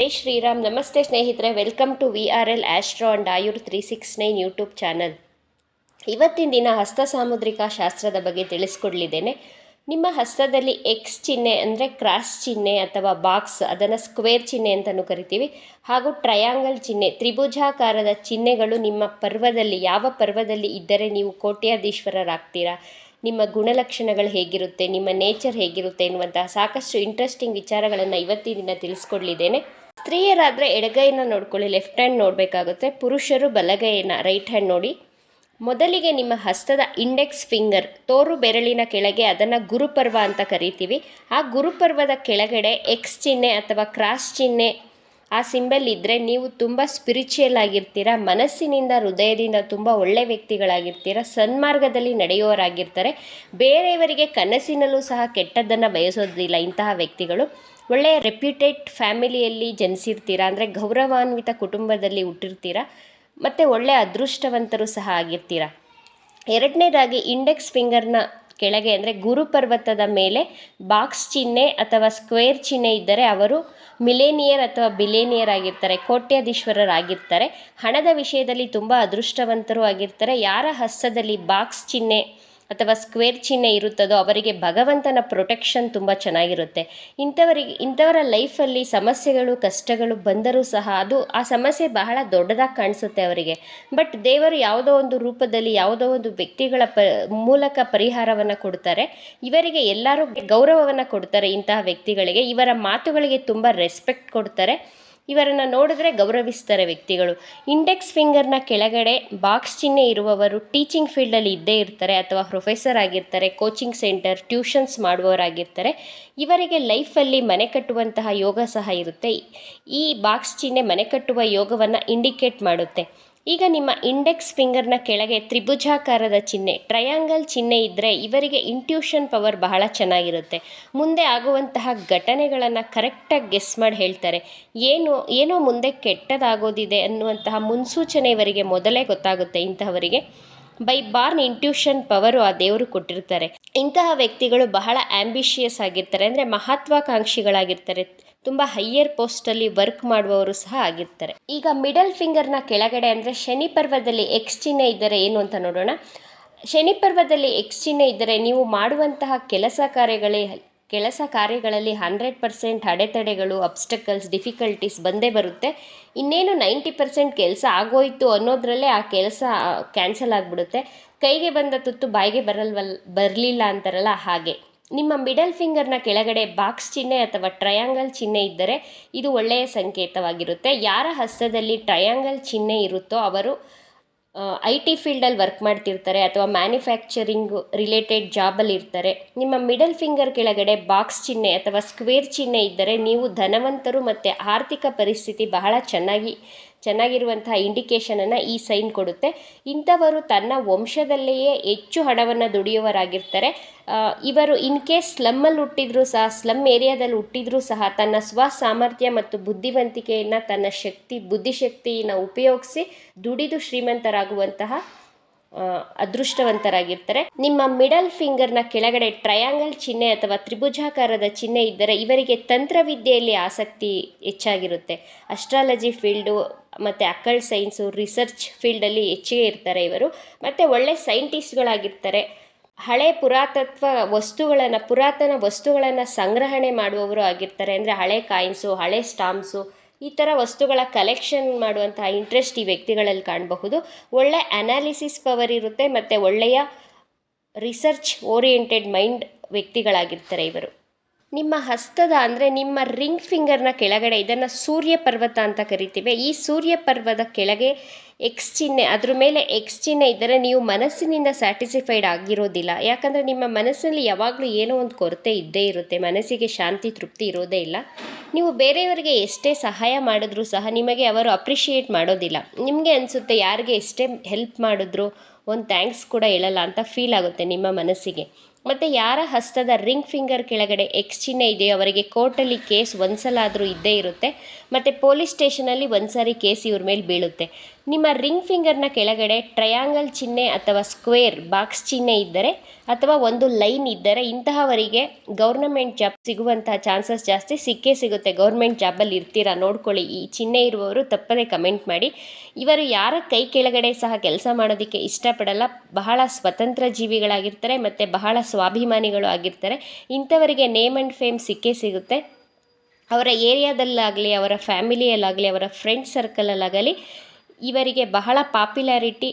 ಜೈ ಶ್ರೀರಾಮ್. ನಮಸ್ತೆ ಸ್ನೇಹಿತರೆ, welcome to VRL astro and Ayur 369 YouTube channel. ಇವತ್ತಿನ ದಿನ ಹಸ್ತ ಸಾಮುದ್ರಿಕ ಶಾಸ್ತ್ರದ ಬಗ್ಗೆ ತಿಳಿಸ್ಕೊಡ್ಲಿದ್ದೇನೆ. ನಿಮ್ಮ ಹಸ್ತದಲ್ಲಿ ಎಕ್ಸ್ ಚಿಹ್ನೆ ಅಂದರೆ ಕ್ರಾಸ್ ಚಿಹ್ನೆ ಅಥವಾ ಬಾಕ್ಸ್, ಅದನ್ನು ಸ್ಕ್ವೇರ್ ಚಿಹ್ನೆ ಅಂತಲೂ ಕರಿತೀವಿ, ಹಾಗೂ ಟ್ರಯಾಂಗಲ್ ಚಿಹ್ನೆ, ತ್ರಿಭುಜಾಕಾರದ ಚಿಹ್ನೆಗಳು ನಿಮ್ಮ ಪರ್ವದಲ್ಲಿ, ಯಾವ ಪರ್ವದಲ್ಲಿ ಇದ್ದರೆ ನೀವು ಕೋಟ್ಯಾಧೀಶ್ವರರಾಗ್ತೀರಾ, ನಿಮ್ಮ ಗುಣಲಕ್ಷಣಗಳು ಹೇಗಿರುತ್ತೆ, ನಿಮ್ಮ ನೇಚರ್ ಹೇಗಿರುತ್ತೆ ಎನ್ನುವಂತಹ ಸಾಕಷ್ಟು ಇಂಟ್ರೆಸ್ಟಿಂಗ್ ವಿಚಾರಗಳನ್ನು ಇವತ್ತಿನ ದಿನ ತಿಳಿಸ್ಕೊಡ್ಲಿದ್ದೇನೆ. ಸ್ತ್ರೀಯರಾದರೆ ಎಡಗೈನ ನೋಡ್ಕೊಳ್ಳಿ, ಲೆಫ್ಟ್ ಹ್ಯಾಂಡ್ ನೋಡಬೇಕಾಗುತ್ತೆ. ಪುರುಷರು ಬಲಗೈನ, ರೈಟ್ ಹ್ಯಾಂಡ್ ನೋಡಿ. ಮೊದಲಿಗೆ ನಿಮ್ಮ ಹಸ್ತದ ಇಂಡೆಕ್ಸ್ ಫಿಂಗರ್, ತೋರು ಬೆರಳಿನ ಕೆಳಗೆ, ಅದನ್ನು ಗುರುಪರ್ವ ಅಂತ ಕರಿತೀವಿ. ಆ ಗುರುಪರ್ವದ ಕೆಳಗಡೆ ಎಕ್ಸ್ ಚಿಹ್ನೆ ಅಥವಾ ಕ್ರಾಸ್ ಚಿಹ್ನೆ, ಆ ಸಿಂಬಲ್ ಇದ್ದರೆ ನೀವು ತುಂಬ ಸ್ಪಿರಿಚುವಲ್ ಆಗಿರ್ತೀರ, ಮನಸ್ಸಿನಿಂದ ಹೃದಯದಿಂದ ತುಂಬ ಒಳ್ಳೆ ವ್ಯಕ್ತಿಗಳಾಗಿರ್ತೀರ, ಸನ್ಮಾರ್ಗದಲ್ಲಿ ನಡೆಯುವವರಾಗಿರ್ತಾರೆ. ಬೇರೆಯವರಿಗೆ ಕನಸಿನಲ್ಲೂ ಸಹ ಕೆಟ್ಟದ್ದನ್ನು ಬಯಸೋದಿಲ್ಲ ಇಂತಹ ವ್ಯಕ್ತಿಗಳು. ಒಳ್ಳೆಯ ರೆಪ್ಯೂಟೆಡ್ ಫ್ಯಾಮಿಲಿಯಲ್ಲಿ ಜನಿಸಿರ್ತೀರ, ಅಂದರೆ ಗೌರವಾನ್ವಿತ ಕುಟುಂಬದಲ್ಲಿ ಹುಟ್ಟಿರ್ತೀರ, ಮತ್ತು ಒಳ್ಳೆಯ ಅದೃಷ್ಟವಂತರು ಸಹ ಆಗಿರ್ತೀರ. ಎರಡನೇದಾಗಿ ಇಂಡೆಕ್ಸ್ ಫಿಂಗರ್ನ ಕೆಳಗೆ ಅಂದರೆ ಗುರುಪರ್ವತದ ಮೇಲೆ ಬಾಕ್ಸ್ ಚಿಹ್ನೆ ಅಥವಾ ಸ್ಕ್ವೇರ್ ಚಿಹ್ನೆ ಇದ್ದರೆ ಅವರು ಮಿಲೇನಿಯರ್ ಅಥವಾ ಬಿಲೇನಿಯರ್ ಆಗಿರ್ತಾರೆ, ಕೋಟ್ಯಾಧೀಶ್ವರರಾಗಿರ್ತಾರೆ. ಹಣದ ವಿಷಯದಲ್ಲಿ ತುಂಬ ಅದೃಷ್ಟವಂತರು ಆಗಿರ್ತಾರೆ. ಯಾರ ಹಸ್ತದಲ್ಲಿ ಬಾಕ್ಸ್ ಚಿಹ್ನೆ ಅಥವಾ ಸ್ಕ್ವೇರ್ ಚಿಹ್ನೆ ಇರುತ್ತದೋ ಅವರಿಗೆ ಭಗವಂತನ ಪ್ರೊಟೆಕ್ಷನ್ ತುಂಬ ಚೆನ್ನಾಗಿರುತ್ತೆ. ಇಂಥವರ ಲೈಫಲ್ಲಿ ಸಮಸ್ಯೆಗಳು, ಕಷ್ಟಗಳು ಬಂದರೂ ಸಹ ಆ ಸಮಸ್ಯೆ ಬಹಳ ದೊಡ್ಡದಾಗಿ ಕಾಣಿಸುತ್ತೆ ಅವರಿಗೆ. ಬಟ್ ದೇವರು ಯಾವುದೋ ಒಂದು ರೂಪದಲ್ಲಿ, ಯಾವುದೋ ಒಂದು ವ್ಯಕ್ತಿಗಳ ಮೂಲಕ ಪರಿಹಾರವನ್ನು ಕೊಡ್ತಾರೆ. ಇವರಿಗೆ ಎಲ್ಲರೂ ಗೌರವವನ್ನು ಕೊಡ್ತಾರೆ. ಇಂತಹ ವ್ಯಕ್ತಿಗಳಿಗೆ ಇವರ ಮಾತುಗಳಿಗೆ ತುಂಬ ರೆಸ್ಪೆಕ್ಟ್ ಕೊಡ್ತಾರೆ. ಇವರನ್ನು ನೋಡಿದ್ರೆ ಗೌರವಿಸ್ತಾರೆ ವ್ಯಕ್ತಿಗಳು. ಇಂಡೆಕ್ಸ್ ಫಿಂಗರ್ನ ಕೆಳಗಡೆ ಬಾಕ್ಸ್ ಚಿಹ್ನೆ ಇರುವವರು ಟೀಚಿಂಗ್ ಫೀಲ್ಡಲ್ಲಿ ಇದ್ದೇ ಇರ್ತಾರೆ, ಅಥವಾ ಪ್ರೊಫೆಸರ್ ಆಗಿರ್ತಾರೆ, ಕೋಚಿಂಗ್ ಸೆಂಟರ್, ಟ್ಯೂಷನ್ಸ್ ಮಾಡುವವರಾಗಿರ್ತಾರೆ. ಇವರಿಗೆ ಲೈಫಲ್ಲಿ ಮನೆ ಕಟ್ಟುವಂತಹ ಯೋಗ ಸಹ ಇರುತ್ತೆ. ಈ ಬಾಕ್ಸ್ ಚಿಹ್ನೆ ಮನೆ ಕಟ್ಟುವ ಯೋಗವನ್ನು ಇಂಡಿಕೇಟ್ ಮಾಡುತ್ತೆ. ಈಗ ನಿಮ್ಮ ಇಂಡೆಕ್ಸ್ ಫಿಂಗರ್ನ ಕೆಳಗೆ ತ್ರಿಭುಜಾಕಾರದ ಚಿಹ್ನೆ, ಟ್ರಯಾಂಗಲ್ ಚಿಹ್ನೆ ಇದ್ದರೆ ಇವರಿಗೆ ಇಂಟ್ಯೂಷನ್ ಪವರ್ ಬಹಳ ಚೆನ್ನಾಗಿರುತ್ತೆ. ಮುಂದೆ ಆಗುವಂತಹ ಘಟನೆಗಳನ್ನು ಕರೆಕ್ಟಾಗಿ ಗೆಸ್ ಮಾಡಿ ಹೇಳ್ತಾರೆ. ಏನೋ ಮುಂದೆ ಕೆಟ್ಟದಾಗೋದಿದೆ ಅನ್ನುವಂತಹ ಮುನ್ಸೂಚನೆ ಇವರಿಗೆ ಮೊದಲೇ ಗೊತ್ತಾಗುತ್ತೆ. ಇಂತಹವರಿಗೆ ಬೈ ಬಾರ್ನ್ ಇಂಟ್ಯೂಷನ್ ಪವರು ಆ ದೇವರು ಕೊಟ್ಟಿರ್ತಾರೆ. ಇಂತಹ ವ್ಯಕ್ತಿಗಳು ಬಹಳ ಆಂಬಿಷಿಯಸ್ ಆಗಿರ್ತಾರೆ, ಅಂದರೆ ಮಹತ್ವಾಕಾಂಕ್ಷಿಗಳಾಗಿರ್ತಾರೆ, ತುಂಬ ಹೈಯರ್ ಪೋಸ್ಟಲ್ಲಿ ವರ್ಕ್ ಮಾಡುವವರು ಸಹ ಆಗಿರ್ತಾರೆ. ಈಗ ಮಿಡಲ್ ಫಿಂಗರ್ನ ಕೆಳಗಡೆ ಅಂದರೆ ಶನಿ ಪರ್ವದಲ್ಲಿ ಎಕ್ಸ್ ಚಿಹ್ನೆ ಇದ್ದರೆ ಏನು ಅಂತ ನೋಡೋಣ. ಶನಿ ಪರ್ವದಲ್ಲಿ ಎಕ್ಸ್ ಚಿಹ್ನೆ ಇದ್ದರೆ ನೀವು ಮಾಡುವಂತಹ ಕೆಲಸ ಕಾರ್ಯಗಳಲ್ಲಿ 100% ಅಡೆತಡೆಗಳು, ಅಬ್ಸ್ಟಕಲ್ಸ್, ಡಿಫಿಕಲ್ಟೀಸ್ ಬಂದೇ ಬರುತ್ತೆ. ಇನ್ನೇನು 90% ಕೆಲಸ ಆಗೋಯ್ತು ಅನ್ನೋದ್ರಲ್ಲೇ ಆ ಕೆಲಸ ಕ್ಯಾನ್ಸಲ್ ಆಗಿಬಿಡುತ್ತೆ. ಕೈಗೆ ಬಂದ ತುತ್ತು ಬಾಯಿಗೆ ಬರಲಿಲ್ಲ ಅಂತಾರಲ್ಲ ಹಾಗೆ. ನಿಮ್ಮ ಮಿಡಲ್ ಫಿಂಗರ್ನ ಕೆಳಗಡೆ ಬಾಕ್ಸ್ ಚಿಹ್ನೆ ಅಥವಾ ಟ್ರಯಾಂಗಲ್ ಚಿಹ್ನೆ ಇದ್ದರೆ ಇದು ಒಳ್ಳೆಯ ಸಂಕೇತವಾಗಿರುತ್ತೆ. ಯಾರ ಹಸ್ತದಲ್ಲಿ ಟ್ರಯಾಂಗಲ್ ಚಿಹ್ನೆ ಇರುತ್ತೋ ಅವರು IT ಫೀಲ್ಡಲ್ಲಿ ವರ್ಕ್ ಮಾಡ್ತಿರ್ತಾರೆ, ಅಥವಾ ಮ್ಯಾನುಫ್ಯಾಕ್ಚರಿಂಗ್ ರಿಲೇಟೆಡ್ ಜಾಬಲ್ಲಿ ಇರ್ತಾರೆ. ನಿಮ್ಮ ಮಿಡಲ್ ಫಿಂಗರ್ ಕೆಳಗಡೆ ಬಾಕ್ಸ್ ಚಿಹ್ನೆ ಅಥವಾ ಸ್ಕ್ವೇರ್ ಚಿಹ್ನೆ ಇದ್ದರೆ ನೀವು ಧನವಂತರು ಮತ್ತು ಆರ್ಥಿಕ ಪರಿಸ್ಥಿತಿ ಬಹಳ ಚೆನ್ನಾಗಿರುವಂತಹ ಇಂಡಿಕೇಷನನ್ನು ಈ ಸೈನ್ ಕೊಡುತ್ತೆ. ಇಂಥವರು ತನ್ನ ವಂಶದಲ್ಲಿಯೇ ಹೆಚ್ಚು ಹಣವನ್ನು ದುಡಿಯುವವರಾಗಿರ್ತಾರೆ. ಇವರು ಇನ್ ಕೇಸ್ ಸ್ಲಮ್ಮಲ್ಲಿ ಹುಟ್ಟಿದ್ರೂ ಸಹ, ಸ್ಲಮ್ ಏರಿಯಾದಲ್ಲಿ ಹುಟ್ಟಿದ್ರೂ ಸಹ ತನ್ನ ಸಾಮರ್ಥ್ಯ ಮತ್ತು ಬುದ್ಧಿವಂತಿಕೆಯನ್ನು, ತನ್ನ ಬುದ್ಧಿಶಕ್ತಿಯನ್ನು ಉಪಯೋಗಿಸಿ ದುಡಿದು ಶ್ರೀಮಂತರಾಗುವಂತಹ ಅದೃಷ್ಟವಂತರಾಗಿರ್ತಾರೆ. ನಿಮ್ಮ ಮಿಡಲ್ ಫಿಂಗರ್ನ ಕೆಳಗಡೆ ಟ್ರಯಾಂಗಲ್ ಚಿಹ್ನೆ ಅಥವಾ ತ್ರಿಭುಜಾಕಾರದ ಚಿಹ್ನೆ ಇದ್ದರೆ ಇವರಿಗೆ ತಂತ್ರವಿದ್ಯೆಯಲ್ಲಿ ಆಸಕ್ತಿ ಹೆಚ್ಚಾಗಿರುತ್ತೆ. ಅಸ್ಟ್ರಾಲಜಿ ಫೀಲ್ಡು ಮತ್ತು ಅಕಲ್ಟ್ ಸೈನ್ಸು, ರಿಸರ್ಚ್ ಫೀಲ್ಡಲ್ಲಿ ಹೆಚ್ಚಿಗೆ ಇರ್ತಾರೆ ಇವರು, ಮತ್ತು ಒಳ್ಳೆ ಸೈಂಟಿಸ್ಟ್ಗಳಾಗಿರ್ತಾರೆ. ಪುರಾತನ ವಸ್ತುಗಳನ್ನು ಸಂಗ್ರಹಣೆ ಮಾಡುವವರು ಆಗಿರ್ತಾರೆ. ಅಂದರೆ ಹಳೆ ಕಾಯಿನ್ಸು, ಹಳೆ ಸ್ಟಾಂಪ್ಸು, ಈ ಥರ ವಸ್ತುಗಳ ಕಲೆಕ್ಷನ್ ಮಾಡುವಂತಹ ಇಂಟ್ರೆಸ್ಟ್ ಈ ವ್ಯಕ್ತಿಗಳಲ್ಲಿ ಕಾಣಬಹುದು. ಒಳ್ಳೆ ಅನಾಲಿಸಿಸ್ ಪವರ್ ಇರುತ್ತೆ, ಮತ್ತು ಒಳ್ಳೆಯ ರಿಸರ್ಚ್ ಓರಿಯೆಂಟೆಡ್ ಮೈಂಡ್ ವ್ಯಕ್ತಿಗಳಾಗಿರ್ತಾರೆ ಇವರು. ನಿಮ್ಮ ಹಸ್ತದ ಅಂದರೆ ನಿಮ್ಮ ರಿಂಗ್ ಫಿಂಗರ್ನ ಕೆಳಗಡೆ, ಇದನ್ನು ಸೂರ್ಯ ಪರ್ವತ ಅಂತ ಕರಿತೀವಿ. ಈ ಸೂರ್ಯ ಪರ್ವದ ಕೆಳಗೆ ಎಕ್ಸ್ ಚಿಹ್ನೆ, ಅದ್ರ ಮೇಲೆ ಎಕ್ಸ್ ಚಿಹ್ನೆ ಇದ್ದರೆ ನೀವು ಮನಸ್ಸಿನಿಂದ ಸ್ಯಾಟಿಸ್ಫೈಡ್ ಆಗಿರೋದಿಲ್ಲ. ಯಾಕಂದರೆ ನಿಮ್ಮ ಮನಸ್ಸಲ್ಲಿ ಯಾವಾಗಲೂ ಏನೋ ಒಂದು ಕೊರತೆ ಇದ್ದೇ ಇರುತ್ತೆ, ಮನಸ್ಸಿಗೆ ಶಾಂತಿ, ತೃಪ್ತಿ ಇರೋದೇ ಇಲ್ಲ. ನೀವು ಬೇರೆಯವರಿಗೆ ಎಷ್ಟೇ ಸಹಾಯ ಮಾಡಿದ್ರೂ ಸಹ ನಿಮಗೆ ಅವರು ಅಪ್ರಿಷಿಯೇಟ್ ಮಾಡೋದಿಲ್ಲ. ನಿಮಗೆ ಅನಿಸುತ್ತೆ ಯಾರಿಗೆ ಎಷ್ಟೇ ಹೆಲ್ಪ್ ಮಾಡಿದ್ರು ಒಂದು ಥ್ಯಾಂಕ್ಸ್ ಕೂಡ ಹೇಳಲ್ಲ ಅಂತ ಫೀಲ್ ಆಗುತ್ತೆ ನಿಮ್ಮ ಮನಸ್ಸಿಗೆ. ಮತ್ತು ಯಾರ ಹಸ್ತದ ರಿಂಗ್ ಫಿಂಗರ್ ಕೆಳಗಡೆ ಎಕ್ಸ್ ಚಿಹ್ನೆ ಇದೆಯೋ ಅವರಿಗೆ ಕೋರ್ಟಲ್ಲಿ ಕೇಸ್ ಒಂದ್ಸಲ ಆದರೂ ಇದ್ದೇ ಇರುತ್ತೆ, ಮತ್ತು ಪೊಲೀಸ್ ಸ್ಟೇಷನಲ್ಲಿ ಒಂದ್ಸಾರಿ ಕೇಸ್ ಇವ್ರ ಮೇಲೆ ಬೀಳುತ್ತೆ. ನಿಮ್ಮ ರಿಂಗ್ ಫಿಂಗರ್ನ ಕೆಳಗಡೆ ಟ್ರಯಾಂಗಲ್ ಚಿಹ್ನೆ ಅಥವಾ ಸ್ಕ್ವೇರ್ ಬಾಕ್ಸ್ ಚಿಹ್ನೆ ಇದ್ದರೆ ಅಥವಾ ಒಂದು ಲೈನ್ ಇದ್ದರೆ ಇಂತಹವರಿಗೆ ಗೌರ್ನಮೆಂಟ್ ಜಾಬ್ ಸಿಗುವಂತಹ ಚಾನ್ಸಸ್ ಜಾಸ್ತಿ ಸಿಕ್ಕೇ ಸಿಗುತ್ತೆ. ಗೌರ್ಮೆಂಟ್ ಜಾಬಲ್ಲಿ ಇರ್ತೀರಾ ನೋಡ್ಕೊಳ್ಳಿ. ಈ ಚಿಹ್ನೆ ಇರುವವರು ತಪ್ಪದೇ ಕಮೆಂಟ್ ಮಾಡಿ. ಇವರು ಯಾರ ಕೈ ಕೆಳಗಡೆ ಸಹ ಕೆಲಸ ಮಾಡೋದಕ್ಕೆ ಇಷ್ಟಪಡಲ್ಲ. ಬಹಳ ಸ್ವತಂತ್ರ ಜೀವಿಗಳಾಗಿರ್ತಾರೆ ಮತ್ತು ಬಹಳ ಸ್ವಾಭಿಮಾನಿಗಳು ಆಗಿರ್ತಾರೆ. ಇಂಥವರಿಗೆ ನೇಮ್ ಆ್ಯಂಡ್ ಫೇಮ್ ಸಿಕ್ಕೇ ಸಿಗುತ್ತೆ. ಅವರ ಏರಿಯಾದಲ್ಲಾಗಲಿ, ಅವರ ಫ್ಯಾಮಿಲಿಯಲ್ಲಾಗಲಿ, ಅವರ ಫ್ರೆಂಡ್ ಸರ್ಕಲಲ್ಲಾಗಲಿ ಇವರಿಗೆ ಬಹಳ ಪಾಪ್ಯುಲಾರಿಟಿ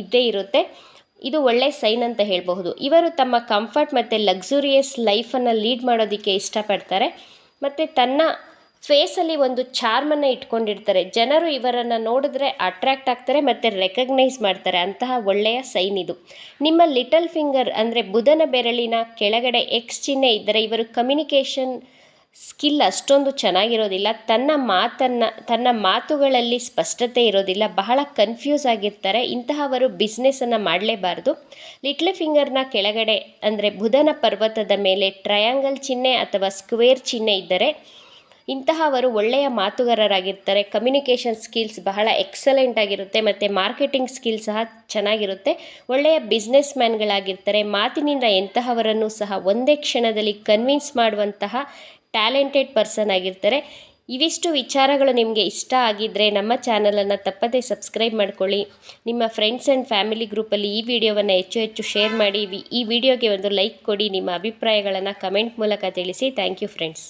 ಇದ್ದೇ ಇರುತ್ತೆ. ಇದು ಒಳ್ಳೆಯ ಸೈನ್ ಅಂತ ಹೇಳಬಹುದು. ಇವರು ತಮ್ಮ ಕಂಫರ್ಟ್ ಮತ್ತು ಲಕ್ಸುರಿಯಸ್ ಲೈಫನ್ನು ಲೀಡ್ ಮಾಡೋದಕ್ಕೆ ಇಷ್ಟಪಡ್ತಾರೆ ಮತ್ತು ತನ್ನ ಫೇಸಲ್ಲಿ ಒಂದು ಚಾರ್ಮನ್ನು ಇಟ್ಕೊಂಡಿರ್ತಾರೆ. ಜನರು ಇವರನ್ನು ನೋಡಿದ್ರೆ ಅಟ್ರ್ಯಾಕ್ಟ್ ಆಗ್ತಾರೆ ಮತ್ತು ರೆಕಗ್ನೈಸ್ ಮಾಡ್ತಾರೆ. ಅಂತಹ ಒಳ್ಳೆಯ ಸೈನ್ ಇದು. ನಿಮ್ಮ ಲಿಟಲ್ ಫಿಂಗರ್ ಅಂದರೆ ಬುಧನ ಬೆರಳಿನ ಕೆಳಗಡೆ ಎಕ್ಸ್ ಚಿಹ್ನೆ ಇದ್ದರೆ ಇವರು ಕಮ್ಯುನಿಕೇಷನ್ ಸ್ಕಿಲ್ ಅಷ್ಟೊಂದು ಚೆನ್ನಾಗಿರೋದಿಲ್ಲ. ತನ್ನ ಮಾತುಗಳಲ್ಲಿ ಸ್ಪಷ್ಟತೆ ಇರೋದಿಲ್ಲ. ಬಹಳ ಕನ್ಫ್ಯೂಸ್ ಆಗಿರ್ತಾರೆ. ಇಂತಹವರು ಬಿಸ್ನೆಸ್ಸನ್ನು ಮಾಡಲೇಬಾರ್ದು. ಲಿಟ್ಲ್ ಫಿಂಗರ್ನ ಕೆಳಗಡೆ ಅಂದರೆ ಬುಧನ ಪರ್ವತದ ಮೇಲೆ ಟ್ರಯಾಂಗಲ್ ಚಿಹ್ನೆ ಅಥವಾ ಸ್ಕ್ವೇರ್ ಚಿಹ್ನೆ ಇದ್ದರೆ ಇಂತಹವರು ಒಳ್ಳೆಯ ಮಾತುಗಾರರಾಗಿರ್ತಾರೆ. ಕಮ್ಯುನಿಕೇಷನ್ ಸ್ಕಿಲ್ಸ್ ಬಹಳ ಎಕ್ಸಲೆಂಟ್ ಆಗಿರುತ್ತೆ ಮತ್ತು ಮಾರ್ಕೆಟಿಂಗ್ ಸ್ಕಿಲ್ ಸಹ ಚೆನ್ನಾಗಿರುತ್ತೆ. ಒಳ್ಳೆಯ ಬಿಸ್ನೆಸ್ ಮ್ಯಾನ್ಗಳಾಗಿರ್ತಾರೆ. ಮಾತಿನಿಂದ ಎಂತಹವರನ್ನು ಸಹ ಒಂದೇ ಕ್ಷಣದಲ್ಲಿ ಕನ್ವಿನ್ಸ್ ಮಾಡುವಂತಹ ಟ್ಯಾಲೆಂಟೆಡ್ ಪರ್ಸನ್ ಆಗಿರ್ತಾರೆ. ಇವಿಷ್ಟು ವಿಚಾರಗಳು ನಿಮಗೆ ಇಷ್ಟ ಆಗಿದ್ದರೆ ನಮ್ಮ ಚಾನಲನ್ನು ತಪ್ಪದೇ ಸಬ್ಸ್ಕ್ರೈಬ್ ಮಾಡ್ಕೊಳ್ಳಿ. ನಿಮ್ಮ ಫ್ರೆಂಡ್ಸ್ ಆ್ಯಂಡ್ ಫ್ಯಾಮಿಲಿ ಗ್ರೂಪಲ್ಲಿ ಈ ವಿಡಿಯೋವನ್ನು ಹೆಚ್ಚು ಶೇರ್ ಮಾಡಿ. ಈ ವಿಡಿಯೋಗೆ ಒಂದು ಲೈಕ್ ಕೊಡಿ. ನಿಮ್ಮ ಅಭಿಪ್ರಾಯಗಳನ್ನು ಕಮೆಂಟ್ ಮೂಲಕ ತಿಳಿಸಿ. Thank you friends.